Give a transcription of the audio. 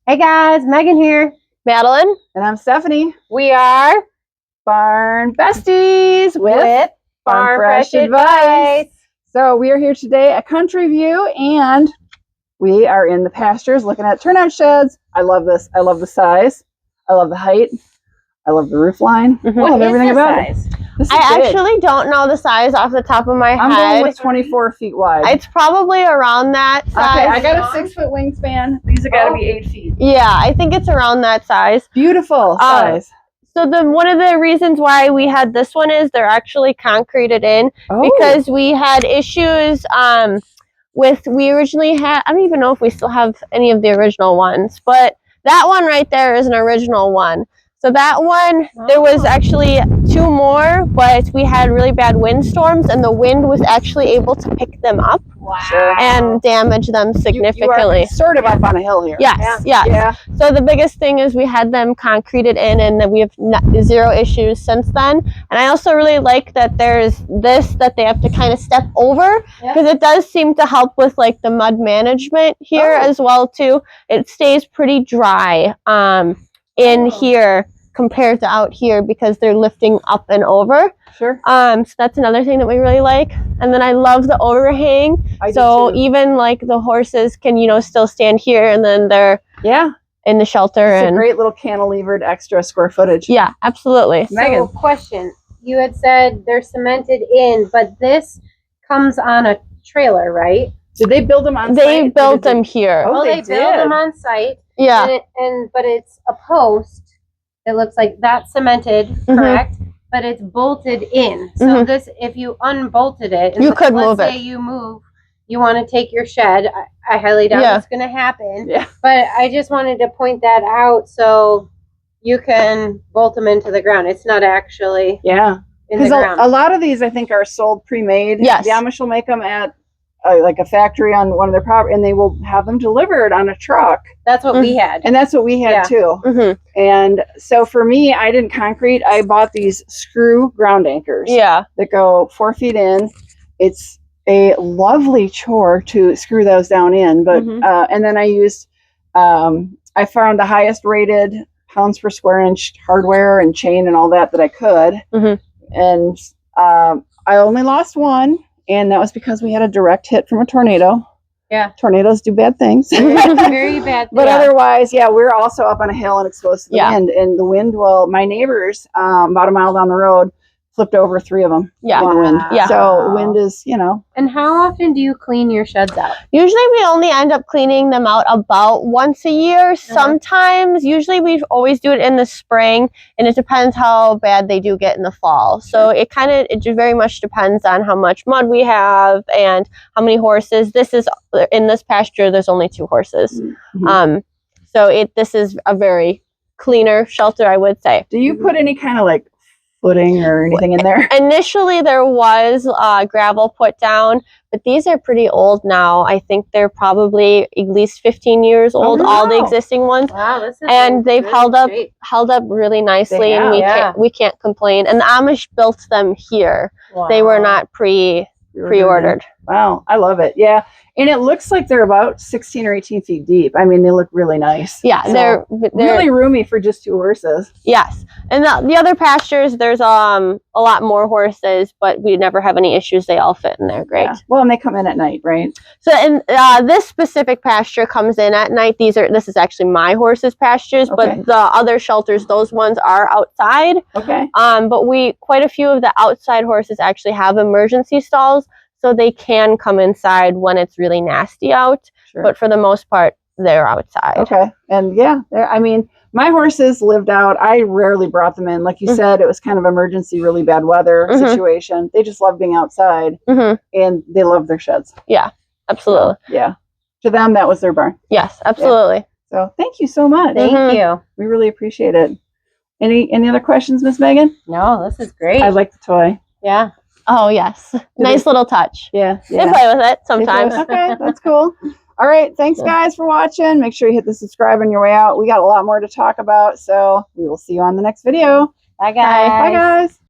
Hey guys, Megan here. Madeline. And I'm Stephanie. We are Barn Besties with Farm Fresh Advice. So we are here today at Country View, and we are in the pastures looking at turnout sheds. I love this. I love the size. I love the height. I love the roof line. I love everything about it. I actually don't know the size off the top of my head. I'm going with 24 feet wide. It's probably around that size. Okay, I got a 6-foot wingspan. These have got to be 8 feet. Yeah, I think it's around that size. Beautiful size. So one of the reasons why we had this one is they're actually concreted in because we had issues we originally had, I don't even know if we still have any of the original ones, but that one right there is an original one. So that one, there was actually 2 more, but we had really bad windstorms, and the wind was actually able to pick them up and damage them significantly. You are sort of up on a hill here. Yes, yes. Yeah. So the biggest thing is we had them concreted in, and then we have zero issues since then. And I also really like that there's this that they have to kind of step over, because it does seem to help with like the mud management here as well too. It stays pretty dry in here compared to out here because they're lifting up and over. Sure. So that's another thing that we really like. And then I love the overhang. So even like the horses can, still stand here, and then they're in the shelter. It's a great little cantilevered extra square footage. Yeah, absolutely. So question, you had said they're cemented in, but this comes on a trailer, right? Did they build them on site? They built them here. Oh, they built them on site. Yeah. But it's a post. It looks like that's cemented, correct? But it's bolted in. So this, if you unbolted it, you could move it. Let's say you want to take your shed. I highly doubt it's going to happen. Yeah. But I just wanted to point that out so you can bolt them into the ground. It's not actually in the ground. A lot of these, I think, are sold pre-made. Yes. The Amish will make them at like a factory on one of their property, and they will have them delivered on a truck. That's what we had. And that's what we had too. And so for me, I didn't concrete. I bought these screw ground anchors that go 4 feet in. It's a lovely chore to screw those down in. But and then I used, I found the highest rated pounds per square inch hardware and chain and all that I could. And I only lost one. And that was because we had a direct hit from a tornado. Yeah. Tornadoes do bad things. Very bad. But otherwise, we're also up on a hill and exposed to the wind. And the wind my neighbors, about a mile down the road, flipped over 3 of them in the wind. Yeah. So wind is, And how often do you clean your sheds out? Usually we only end up cleaning them out about once a year. Sometimes, usually we always do it in the spring, and it depends how bad they do get in the fall. So it very much depends on how much mud we have and how many horses. In this pasture, there's only 2 horses. So this is a very cleaner shelter, I would say. Do you put any kind of like footing or anything in there? Initially there was gravel put down, but these are pretty old now. I think they're probably at least 15 years old, all the existing ones. Wow, this is and they've held up really nicely, and we can't complain. And the Amish-Built them here. They were not pre-ordered. Wow, I love it. Yeah. And it looks like they're about 16 or 18 feet deep. I mean, they look really nice. Yeah, so they're really roomy for just 2 horses. Yes. And the other pastures, there's a lot more horses, but we never have any issues. They all fit in there great. Yeah. Well, and they come in at night, right? So this specific pasture comes in at night. This is actually my horses' pastures, but the other shelters, those ones are outside. Okay. But quite a few of the outside horses actually have emergency stalls, so they can come inside when it's really nasty out. Sure. But for the most part, they're outside. Okay. And I mean, my horses lived out. I rarely brought them in. Like you said, it was kind of emergency, really bad weather situation. They just love being outside, and they love their sheds. Yeah, absolutely. So, to them, that was their barn. Yes, absolutely. Yeah. So thank you so much. Thank you. We really appreciate it. Any other questions, Miss Megan? No, this is great. I like the toy. Yeah. Oh, yes. Nice little touch. Yeah. They play with it sometimes. Okay, that's cool. All right. Thanks, guys, for watching. Make sure you hit the subscribe on your way out. We got a lot more to talk about, so we will see you on the next video. Bye, guys. Bye, guys.